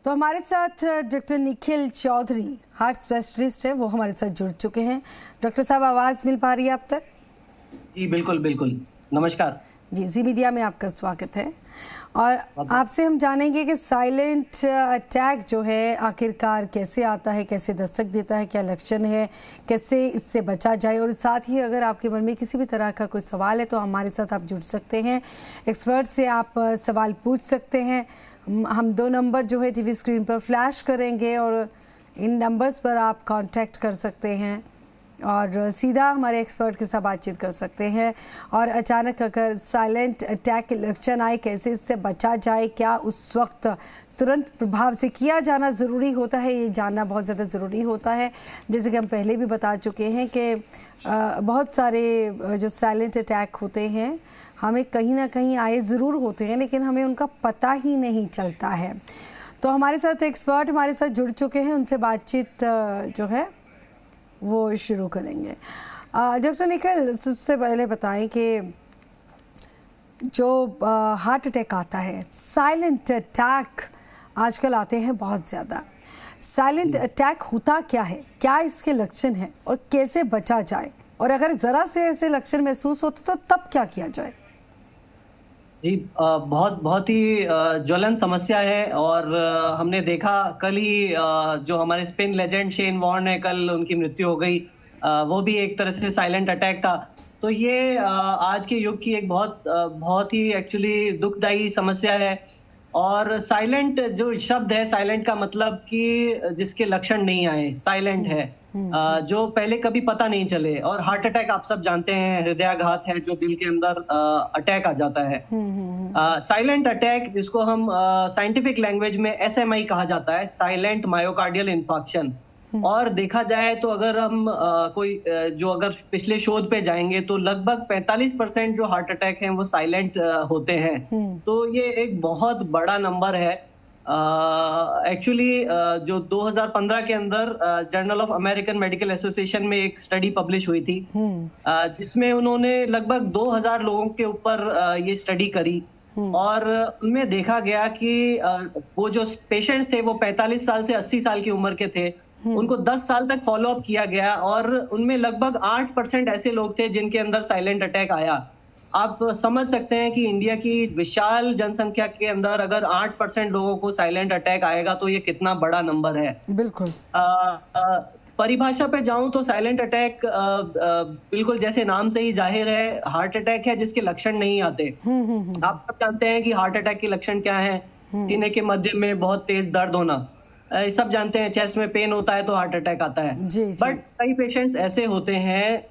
तो हमारे साथ doctor Nikhil Chaudhary heart specialist है, वो हमारे साथ जुड़ चुके हैं। डॉक्टर साहब, आवाज़ मिल पा रही है आप तक? जी बिल्कुल बिल्कुल, नमस्कार जी। जी मीडिया में आपका स्वागत है और आपसे हम जानेंगे कि साइलेंट अटैक जो है आखिरकार कैसे आता है, कैसे दस्तक देता है, क्या लक्षण है, कैसे इससे बचा जाए। और साथ ही अगर आपके मन में किसी भी तरह का कोई सवाल है तो हमारे साथ आप जुड़ सकते हैं, एक्सपर्ट से आप सवाल पूछ सकते हैं। हम 2 नंबर जो है टीवी स्क्रीन पर फ्लैश करेंगे और इन नंबर्स पर आप कांटेक्ट कर सकते हैं और सीधा हमारे एक्सपर्ट के साथ बातचीत कर सकते हैं। और अचानक अगर साइलेंट अटैक के लक्षण आए, कैसे इससे बचा जाए, क्या उस वक्त तुरंत प्रभाव से किया जाना ज़रूरी होता है, ये जानना बहुत ज़्यादा ज़रूरी होता है। जैसे कि हम पहले भी बता चुके हैं कि बहुत सारे जो साइलेंट अटैक होते हैं हमें कहीं ना कहीं आए ज़रूर होते हैं, लेकिन हमें उनका पता ही नहीं चलता है। तो हमारे साथ एक्सपर्ट हमारे साथ जुड़ चुके हैं, उनसे बातचीत जो है वो शुरू करेंगे। डॉक्टर निखिल, सबसे पहले बताएं कि जो हार्ट अटैक आता है, साइलेंट अटैक आजकल आते हैं बहुत ज़्यादा। साइलेंट अटैक होता क्या है, क्या इसके लक्षण हैं और कैसे बचा जाए, और अगर ज़रा से ऐसे लक्षण महसूस होते तो तब क्या किया जाए? जी, बहुत ही ज्वलन समस्या है और हमने देखा कल ही जो हमारे स्पिन लेजेंड शेन वॉर्न है, कल उनकी मृत्यु हो गई। वो भी एक तरह से साइलेंट अटैक था। तो ये आज के युग की एक बहुत ही एक्चुअली दुखदायी समस्या है। और साइलेंट जो शब्द है, साइलेंट का मतलब कि जिसके लक्षण नहीं आए, साइलेंट है, जो पहले कभी पता नहीं चले। और हार्ट अटैक आप सब जानते हैं, हृदयाघात है जो दिल के अंदर अटैक आ जाता है। साइलेंट अटैक, जिसको हम साइंटिफिक लैंग्वेज में SMI कहा जाता है, साइलेंट मायोकार्डियल इंफार्क्शन। और देखा जाए तो अगर हम अगर पिछले शोध पे जाएंगे तो लगभग 45% जो हार्ट अटैक हैं वो साइलेंट होते हैं। तो ये एक बहुत बड़ा नंबर है। एक्चुअली जो 2015 के अंदर journal of American medical association में एक स्टडी पब्लिश हुई थी, जिसमें उन्होंने लगभग 2000 लोगों के ऊपर ये स्टडी करी। और उनमें देखा गया कि वो जो पेशेंट्स थे वो 45 साल से 80 साल की उम्र के थे। उनको 10 साल तक फॉलो अप किया गया और उनमें लगभग 8% ऐसे लोग थे जिनके अंदर साइलेंट अटैक आया। आप समझ सकते हैं कि इंडिया की विशाल जनसंख्या के अंदर अगर 8% लोगों को साइलेंट अटैक आएगा तो ये कितना बड़ा नंबर है। बिल्कुल। परिभाषा पे जाऊं तो साइलेंट अटैक बिल्कुल जैसे नाम से ही जाहिर है, हार्ट अटैक है जिसके लक्षण नहीं आते। आप सब जानते हैं कि हार्ट अटैक के लक्षण क्या है। सीने के मध्य में बहुत तेज दर्द होना, सब जानते हैं। चेस्ट में पेन होता है तो हार्ट अटैक आता है। बट कई पेशेंट्स ऐसे होते हैं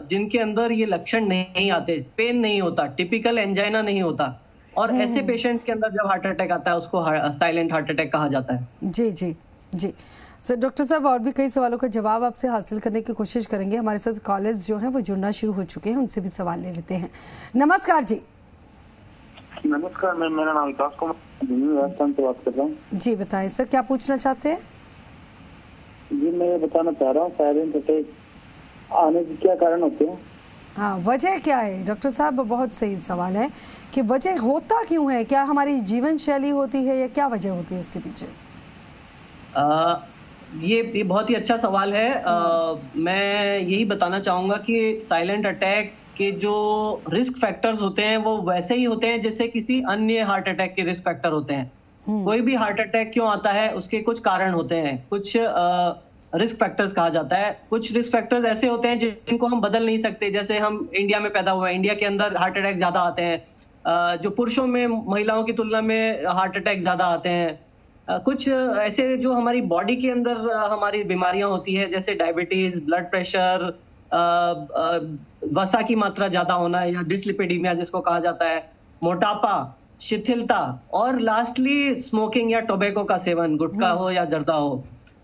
जिनके अंदर ये लक्षण नहीं आते, पेन नहीं होता, टिपिकल एंजाइना नहीं होता। और ऐसे पेशेंट्स के अंदर जब हार्ट अटैक आता है उसको साइलेंट हार्ट अटैक कहा जाता है। जी जी जी सर। डॉक्टर साहब, और भी कई सवालों का जवाब आपसे हासिल करने की कोशिश करेंगे। हमारे साथ कॉलर्स जो हैं वो जुड़ना शुरू हो चुके हैं, उनसे भी सवाल ले लेते हैं। नमस्कार जी। नमस्कार मैम, मेरा नाम विकास कुमार राजस्थान से बात कर रहा हूँ। जी बताएं सर, क्या पूछना चाहते हैं? जी मैं ये बताना चाह रहा हूँ, साइलेंट अटैक आने के क्या कारण होते हैं? हाँ, वजह क्या है डॉक्टर साहब? बहुत सही सवाल है कि वजह होता क्यों है, क्या हमारी जीवन शैली होती है या क्या वजह होती है इसके पीछे? ये बहुत ही अच्छा सवाल है। मैं यही बताना चाहूंगा कि साइलेंट अटैक के जो रिस्क फैक्टर्स होते हैं वो वैसे ही होते हैं जैसे किसी अन्य हार्ट अटैक के रिस्क फैक्टर होते हैं। कोई भी हार्ट अटैक क्यों आता है उसके कुछ कारण होते हैं, कुछ रिस्क फैक्टर्स कहा जाता है। कुछ रिस्क फैक्टर्स ऐसे होते हैं जिनको हम बदल नहीं सकते। जैसे हम इंडिया में पैदा हुए हैं, इंडिया के अंदर हार्ट अटैक ज्यादा आते हैं। जो पुरुषों में महिलाओं की तुलना में हार्ट अटैक ज्यादा आते हैं। कुछ ऐसे जो हमारी बॉडी के अंदर हमारी बीमारियां होती है, जैसे डायबिटीज, ब्लड प्रेशर, वसा की मात्रा ज्यादा होना या डिसलिपिडीमिया जिसको कहा जाता है, मोटापा, शिथिलता, और लास्टली स्मोकिंग या टोबैको का सेवन, गुटखा हो या जर्दा हो।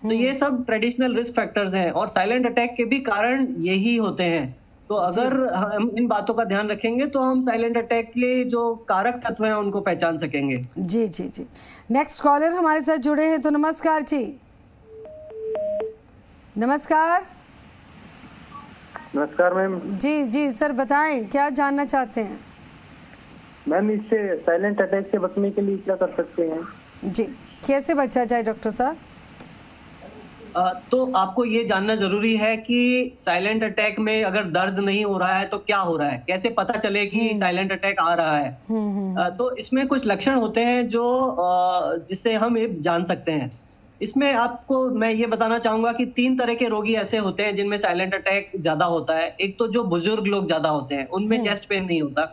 तो ये सब ट्रेडिशनल रिस्क फैक्टर्स हैं और साइलेंट अटैक के भी कारण यही होते हैं। तो अगर हम इन बातों का ध्यान रखेंगे तो हम साइलेंट अटैक के जो कारक तत्व हैं उनको पहचान सकेंगे। जी जी जी। नेक्स्ट कॉलर हमारे साथ जुड़े हैं, तो नमस्कार जी। नमस्कार। नमस्कार मैम। जी जी सर, बताएं क्या जानना चाहते हैं? मैम इससे साइलेंट अटैक से बचने के लिए क्या कर सकते हैं? जी कैसे बचा जाए डॉक्टर साहब? तो आपको ये जानना जरूरी है कि साइलेंट अटैक में अगर दर्द नहीं हो रहा है तो क्या हो रहा है, कैसे पता चले कि साइलेंट अटैक आ रहा है। तो इसमें कुछ लक्षण होते हैं जो जिससे हम ये जान सकते हैं। इसमें आपको मैं ये बताना चाहूंगा कि 3 तरह के रोगी ऐसे होते हैं जिनमें साइलेंट अटैक ज्यादा होता है। एक तो जो बुजुर्ग लोग ज्यादा होते हैं, उनमें चेस्ट पेन नहीं होता।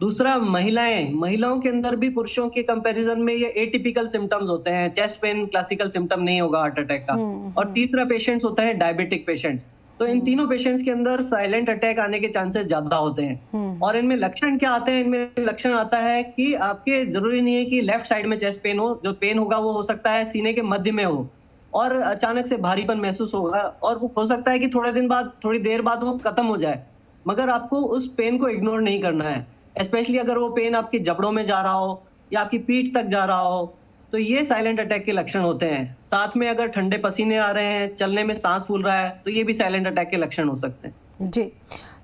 दूसरा महिलाओं के अंदर भी पुरुषों के कंपैरिजन में ये एटिपिकल सिम्टम्स होते हैं, चेस्ट पेन क्लासिकल सिम्टम नहीं होगा हार्ट अटैक का। और तीसरा पेशेंट्स होता है डायबिटिक पेशेंट्स। तो इन तीनों पेशेंट्स के अंदर साइलेंट अटैक आने के चांसेस ज्यादा होते हैं। और इनमें लक्षण क्या आते हैं? इनमें लक्षण आता है कि आपके जरूरी नहीं है कि लेफ्ट साइड में चेस्ट पेन हो, जो पेन होगा वो हो सकता है सीने के मध्य में हो और अचानक से भारीपन महसूस होगा, और वो हो सकता है कि थोड़ी देर बाद वो खत्म हो जाए। मगर आपको उस पेन को इग्नोर नहीं करना है, स्पेशली अगर वो पेन आपकी जबड़ों में जा रहा हो या आपकी पीठ तक जा रहा हो, तो ये साइलेंट अटैक के लक्षण होते हैं। साथ में अगर ठंडे पसीने आ रहे हैं, चलने में सांस फूल रहा है, तो ये भी साइलेंट अटैक के लक्षण हो सकते हैं। जी,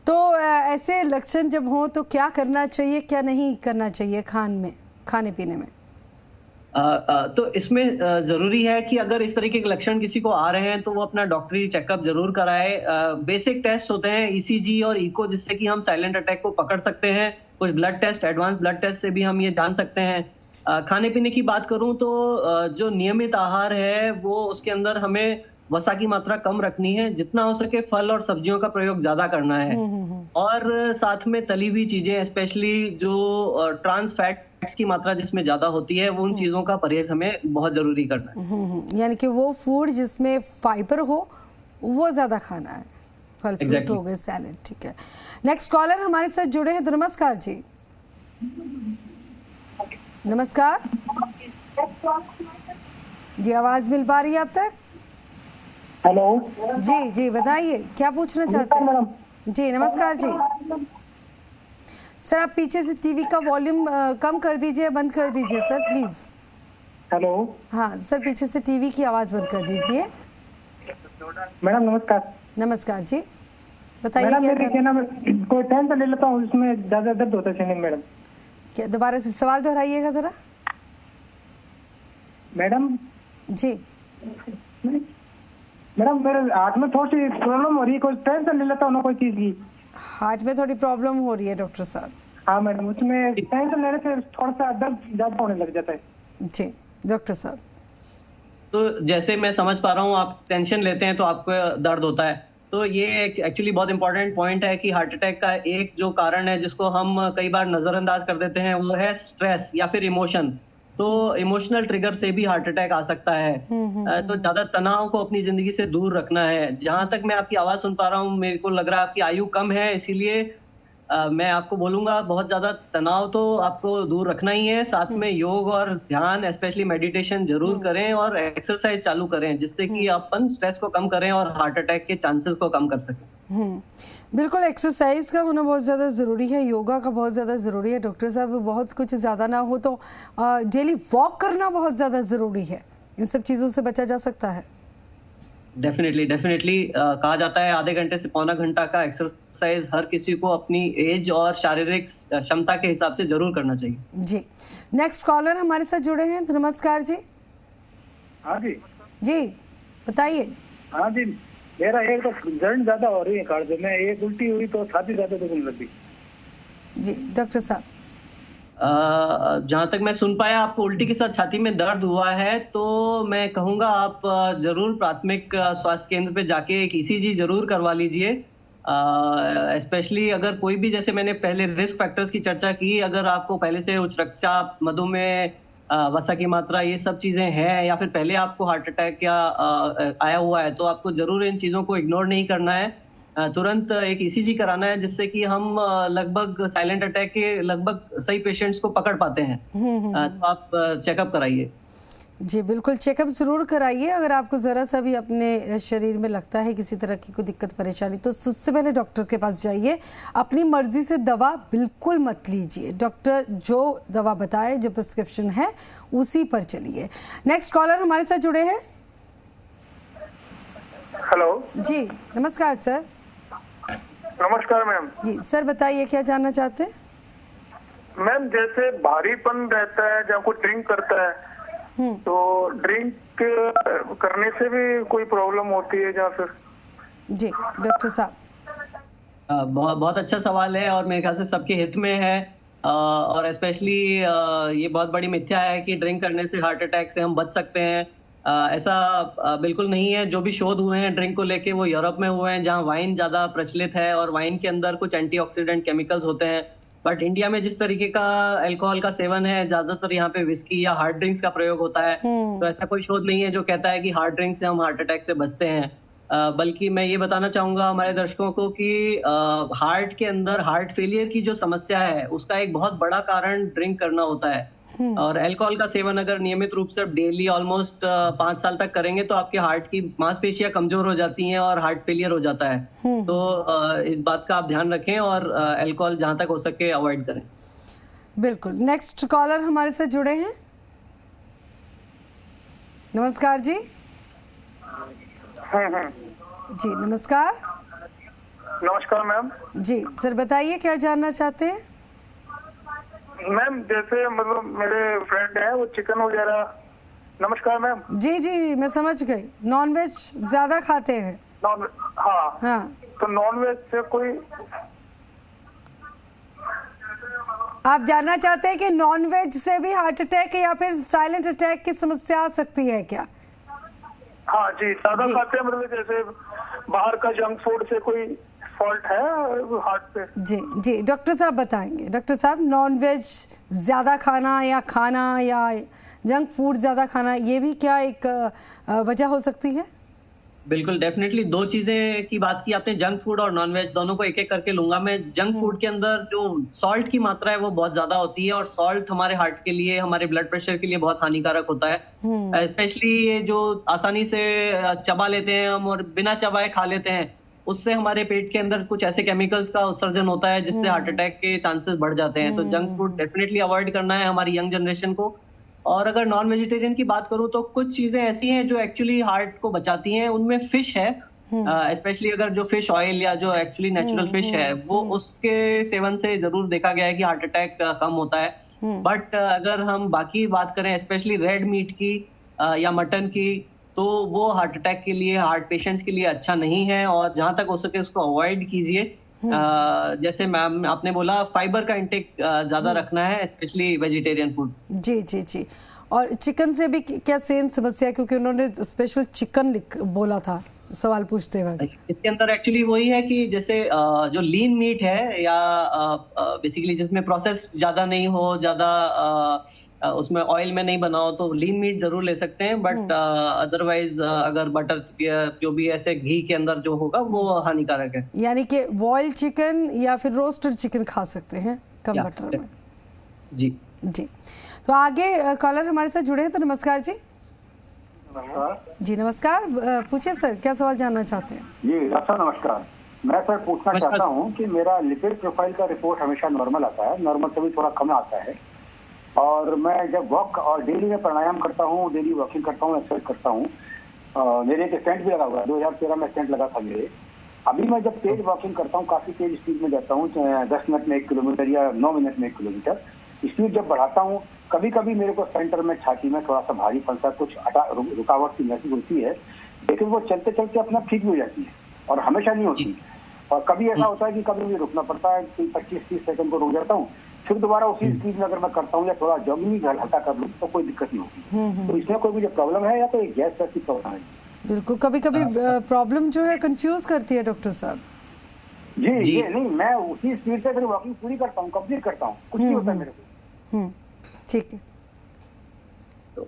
तो ऐसे लक्षण जब हों तो क्या करना चाहिए, क्या नहीं करना चाहिए खाने पीने में? तो इसमें जरूरी है कि अगर इस तरीके के लक्षण किसी को आ रहे हैं तो वो अपना डॉक्टरी चेकअप जरूर कराए। बेसिक टेस्ट होते हैं ईसीजी और इको, जिससे कि हम साइलेंट अटैक को पकड़ सकते हैं। कुछ blood test, advance blood test से भी हम ये जान सकते हैं। खाने पीने की बात करूं तो जो नियमित आहार है वो उसके अंदर हमें वसा की मात्रा कम रखनी है, जितना हो सके फल और सब्जियों का प्रयोग ज्यादा करना है। और साथ में तली हुई चीजें, स्पेशली जो ट्रांस फैट्स की मात्रा जिसमें ज्यादा होती है, वो उन चीजों का परहेज हमें बहुत जरूरी करना है। यानी कि वो फूड जिसमें फाइबर हो वो ज्यादा खाना है, फल फ्रूट हो गए, सैलेड। ठीक है, नेक्स्ट कॉलर हमारे साथ जुड़े हैं। तो नमस्कार जी। नमस्कार जी, आवाज मिल पा रही है अब तक? हेलो जी जी, बताइए क्या पूछना चाहते हैं? जी नमस्कार जी। सर आप पीछे से टीवी का वॉल्यूम कम कर दीजिए, बंद कर दीजिए सर प्लीज। हेलो। हाँ सर, पीछे से टीवी की आवाज बंद कर दीजिए। मैडम नमस्कार। नमस्कार जी, बताइए कोई टेंशन ले लेता हूँ, उसमें ज्यादा दर्द होता है मैडम। क्या दोबारा से सवाल दोहराइएगा जरा। मैडम जी मैडम, मेरे हार्ट में थोड़ी सी प्रॉब्लम हो रही है, कोई टेंशन ले लेता हूँ ना कोई चीज की। हार्ट में थोड़ी प्रॉब्लम हो रही है डॉक्टर साहब? हाँ मैडम, उसमें टेंशन लेने से थोड़ा सा दर्द ज्यादा होने लग जाता है। जी डॉक्टर साहब। तो जैसे मैं समझ पा रहा हूँ, आप टेंशन लेते हैं तो आपको दर्द होता है। तो ये एक्चुअली बहुत इंपॉर्टेंट पॉइंट है कि हार्ट अटैक का एक जो कारण है जिसको हम कई बार नजरअंदाज कर देते हैं, वो है स्ट्रेस या फिर इमोशन। तो इमोशनल ट्रिगर से भी हार्ट अटैक आ सकता है। तो ज्यादा तनाव को अपनी जिंदगी से दूर रखना है। जहां तक मैं आपकी आवाज सुन पा रहा हूँ, मेरे को लग रहा है आपकी आयु कम है, इसीलिए मैं आपको बोलूंगा बहुत ज्यादा तनाव तो आपको दूर रखना ही है। साथ में योग और ध्यान, स्पेशली मेडिटेशन जरूर करें और एक्सरसाइज चालू करें, जिससे कि अपन स्ट्रेस को कम करें और हार्ट अटैक के चांसेस को कम कर सकें। बिल्कुल, एक्सरसाइज का होना बहुत ज़्यादा ज़रूरी है, योगा का बहुत ज़्यादा ज़रूरी है डॉक्टर साहब। बहुत कुछ ज़्यादा ना हो तो डेली वॉक करना बहुत ज़्यादा ज़रूरी है। इन सब चीज़ों से बचा जा सकता है। डेफिनेटली कहा जाता है आधे घंटे से पौना घंटा का एक्सरसाइज हर किसी को अपनी एज और शारीरिक क्षमता के हिसाब से जरूर करना चाहिए। जी, नेक्स्ट कॉलर हमारे साथ जुड़े हैं। तो नमस्कार जी। हाँ जी जी बताइए। हाँ जी, मेरा एक तो जलन ज्यादा हो रही है काट में, एक उल्टी हुई तो छाती ज्यादा दुखने लगी। जी डॉक्टर साहब। जहां तक मैं सुन पाया, आपको उल्टी के साथ छाती में दर्द हुआ है, तो मैं कहूंगा आप जरूर प्राथमिक स्वास्थ्य केंद्र पे जाके एक ईसीजी जरूर करवा लीजिए। स्पेशली अगर कोई भी, जैसे मैंने पहले रिस्क फैक्टर्स की चर्चा की, अगर आपको पहले से उच्च रक्तचाप, मधुमेह, वसा की मात्रा, ये सब चीजें हैं, या फिर पहले आपको हार्ट अटैक या आया हुआ है, तो आपको जरूर इन चीजों को इग्नोर नहीं करना है। तुरंत एक ईसीजी कराना है, जिससे कि हम लगभग साइलेंट अटैक के लगभग सही पेशेंट्स को पकड़ पाते हैं। तो आप चेकअप कराइए। जी बिल्कुल, चेकअप जरूर कराइए। अगर आपको ज़रा सा भी अपने शरीर में लगता है किसी तरह की कोई दिक्कत परेशानी, तो सबसे पहले डॉक्टर के पास जाइए। अपनी मर्जी से दवा बिल्कुल मत लीजिए, डॉक्टर जो दवा बताए, जो प्रिस्क्रिप्शन है, उसी पर चलिए। नेक्स्ट कॉलर हमारे साथ जुड़े हैं। हेलो जी नमस्कार सर। नमस्कार मैम। जी सर बताइए, क्या जानना चाहते हैं? मैम, जैसे भारीपन रहता है जब कोई ड्रिंक करता है तो ड्रिंक करने से भी कोई प्रॉब्लम होती है या फिर? जी डॉक्टर साहब। बहुत बहुत अच्छा सवाल है और मेरे ख्याल से सबके हित में है। और स्पेशली ये बहुत बड़ी मिथ्या है कि ड्रिंक करने से हार्ट अटैक से हम बच सकते हैं। ऐसा बिल्कुल नहीं है। जो भी शोध हुए हैं ड्रिंक को लेके वो यूरोप में हुए हैं, जहां वाइन ज्यादा प्रचलित है और वाइन के अंदर कुछ एंटीऑक्सीडेंट केमिकल्स होते हैं। बट इंडिया में जिस तरीके का अल्कोहल का सेवन है, ज्यादातर यहाँ पे विस्की या हार्ड ड्रिंक्स का प्रयोग होता है। तो ऐसा कोई शोध नहीं है जो कहता है कि हार्ड ड्रिंक से हम हार्ट अटैक से बचते हैं। बल्कि मैं ये बताना चाहूंगा हमारे दर्शकों को कि हार्ट के अंदर हार्ट फेलियर की जो समस्या है उसका एक बहुत बड़ा कारण ड्रिंक करना होता है। और अल्कोहल का सेवन अगर नियमित रूप से डेली ऑलमोस्ट 5 साल तक करेंगे तो आपके हार्ट की मांसपेशियां कमजोर हो जाती हैं और हार्ट फेलियर हो जाता है। तो इस बात का आप ध्यान रखें और अल्कोहल जहां तक हो सके अवॉइड करें। बिल्कुल। नेक्स्ट कॉलर हमारे साथ जुड़े हैं। नमस्कार जी। जी नमस्कार। नमस्कार मैम। जी सर बताइए क्या जानना चाहते हैं? मैम जैसे मतलब मेरे फ्रेंड है वो चिकन वगैरह। नमस्कार मैम। जी जी मैं समझ गई, नॉनवेज ज्यादा खाते हैं। नॉन हाँ तो नॉनवेज से कोई आप जानना चाहते हैं कि नॉनवेज से भी हार्ट अटैक या फिर साइलेंट अटैक की समस्या आ सकती है क्या? हाँ जी ज्यादा खाते हैं, मतलब जैसे बाहर का जंक फूड से कोई फॉल्ट है हार्ट पे? जी जी डॉक्टर साहब बताएंगे। डॉक्टर साहब नॉनवेज ज्यादा खाना या जंक फूड ज्यादा खाना, ये भी क्या एक वजह हो सकती है? बिल्कुल डेफिनेटली। 2 चीजें की बात की आपने, जंक फूड और नॉनवेज, दोनों को एक एक करके लूंगा मैं। जंक फूड के अंदर जो सॉल्ट की मात्रा है वो बहुत ज्यादा होती है और सॉल्ट हमारे हार्ट के लिए, हमारे ब्लड प्रेशर के लिए बहुत हानिकारक होता है। स्पेशली ये जो आसानी से चबा लेते हैं हम और बिना चबाए खा लेते हैं, उससे हमारे पेट के अंदर कुछ ऐसे केमिकल्स का उत्सर्जन होता है जिससे हार्ट अटैक के चांसेस बढ़ जाते हैं। तो जंक फूड डेफिनेटली अवॉइड करना है हमारी यंग जनरेशन को। और अगर नॉन वेजिटेरियन की बात करूं तो कुछ चीजें ऐसी हैं जो एक्चुअली हार्ट को बचाती हैं। उनमें फिश है, स्पेशली अगर जो फिश ऑयल या जो एक्चुअली नेचुरल फिश है वो, उसके सेवन से जरूर देखा गया है कि हार्ट अटैक कम होता है। बट अगर हम बाकी बात करें स्पेशली रेड मीट की या मटन की, तो वो हार्ट अटैक के लिए, हार्ट पेशेंट्स के लिए अच्छा नहीं है और जहां तक हो सके उसको अवॉइड कीजिए। जैसे मैम आपने बोला फाइबर का इंटेक ज्यादा रखना है, स्पेशली वेजिटेरियन फूड। जी जी जी। और चिकन से भी क्या सेम समस्या? क्योंकि उन्होंने स्पेशल चिकन बोला था सवाल पूछते वक्त। इसके अंदर एक्चुअली वही है कि जैसे जो लीन मीट है या बेसिकली जिसमें प्रोसेस ज्यादा नहीं हो, ज्यादा उसमें ऑयल में नहीं बना हो, तो लीन मीट जरूर ले सकते हैं। बट अदरवाइज अगर बटर जो भी ऐसे घी के अंदर जो होगा वो हानिकारक है। यानी कि बॉइल्ड चिकन या फिर रोस्टेड चिकन खा सकते हैं कम बटर में। जी जी। तो आगे कॉलर हमारे साथ जुड़े हैं, तो नमस्कार जी। नमस्कार जी नमस्कार। पूछिए सर, क्या सवाल जानना चाहते हैं? जी डॉक्टर नमस्कार। मैं सर पूछना चाहता हूँ कि मेरा लिपिड प्रोफाइल का रिपोर्ट हमेशा नॉर्मल आता है, नॉर्मल से भी थोड़ा कम आता है। और मैं जब वॉक और डेली में प्राणायाम करता हूँ, डेली वॉकिंग करता हूँ, एक्सरसाइज करता हूँ। मेरे एक स्टेंट भी लगा हुआ है, 2013 में स्टेंट लगा था मेरे। अभी मैं जब तेज वॉकिंग करता हूँ, काफी तेज स्पीड में जाता हूँ, 10 मिनट में 1 किलोमीटर या 9 मिनट में 1 किलोमीटर स्पीड जब बढ़ाता हूँ, कभी कभी मेरे को सेंटर में छाती में थोड़ा सा भारी फंसा, कुछ रुकावट सी महसूस होती है, लेकिन वो चलते चलते अपना ठीक भी हो जाती है और हमेशा नहीं होती। और कभी ऐसा होता है कि कभी मुझे रुकना पड़ता है, 25-30 सेकंड को रुक जाता हूँ, फिर दोबारा उसी स्पीड में अगर मैं करता हूँ या थोड़ा जॉगिंग हल्का कर लूँ तो कोई दिक्कत नहीं होती। तो इसमें कोई मुझे प्रॉब्लम है या तो एक गैस की प्रॉब्लम है? बिल्कुल, कभी कभी प्रॉब्लम जो है कंफ्यूज करती है डॉक्टर साहब। जी ये नहीं, मैं उसी स्पीड से फिर वॉकिंग पूरी करता हूँ, कंप्लीट करता हूँ, कुछ नहीं होता मेरे को। ठीक है।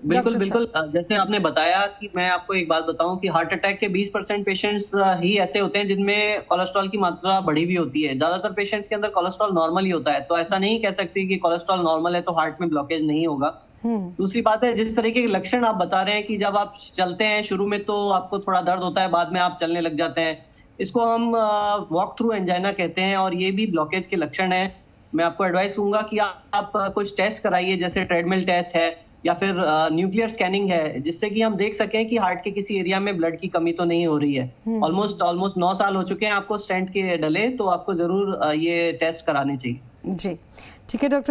बिल्कुल बिल्कुल। जैसे आपने बताया कि मैं आपको एक बात बताऊं कि हार्ट अटैक के 20% पेशेंट्स ही ऐसे होते हैं जिनमें कोलेस्ट्रॉल की मात्रा बढ़ी हुई होती है। ज्यादातर पेशेंट्स के अंदर कोलेस्ट्रॉल नॉर्मल ही होता है, तो ऐसा नहीं कह सकते कि कोलेस्ट्रॉल नॉर्मल है तो हार्ट में ब्लॉकेज नहीं होगा। दूसरी बात है, जिस तरीके के लक्षण आप बता रहे हैं कि जब आप चलते हैं शुरू में तो आपको थोड़ा दर्द होता है, बाद में आप चलने लग जाते हैं, इसको हम वॉक थ्रू एंजाइना कहते हैं और ये भी ब्लॉकेज के लक्षण है। मैं आपको एडवाइस दूंगा कि आप कुछ टेस्ट कराइए, जैसे ट्रेडमिल टेस्ट है या फिर न्यूक्लियर स्कैनिंग है, जिससे कि हम देख सकें कि हार्ट के किसी एरिया में ब्लड की कमी तो नहीं हो रही है। ऑलमोस्ट 9 साल हो चुके हैं आपको स्टेंट के डले, तो आपको जरूर ये टेस्ट कराने चाहिए। जी ठीक है डॉक्टर।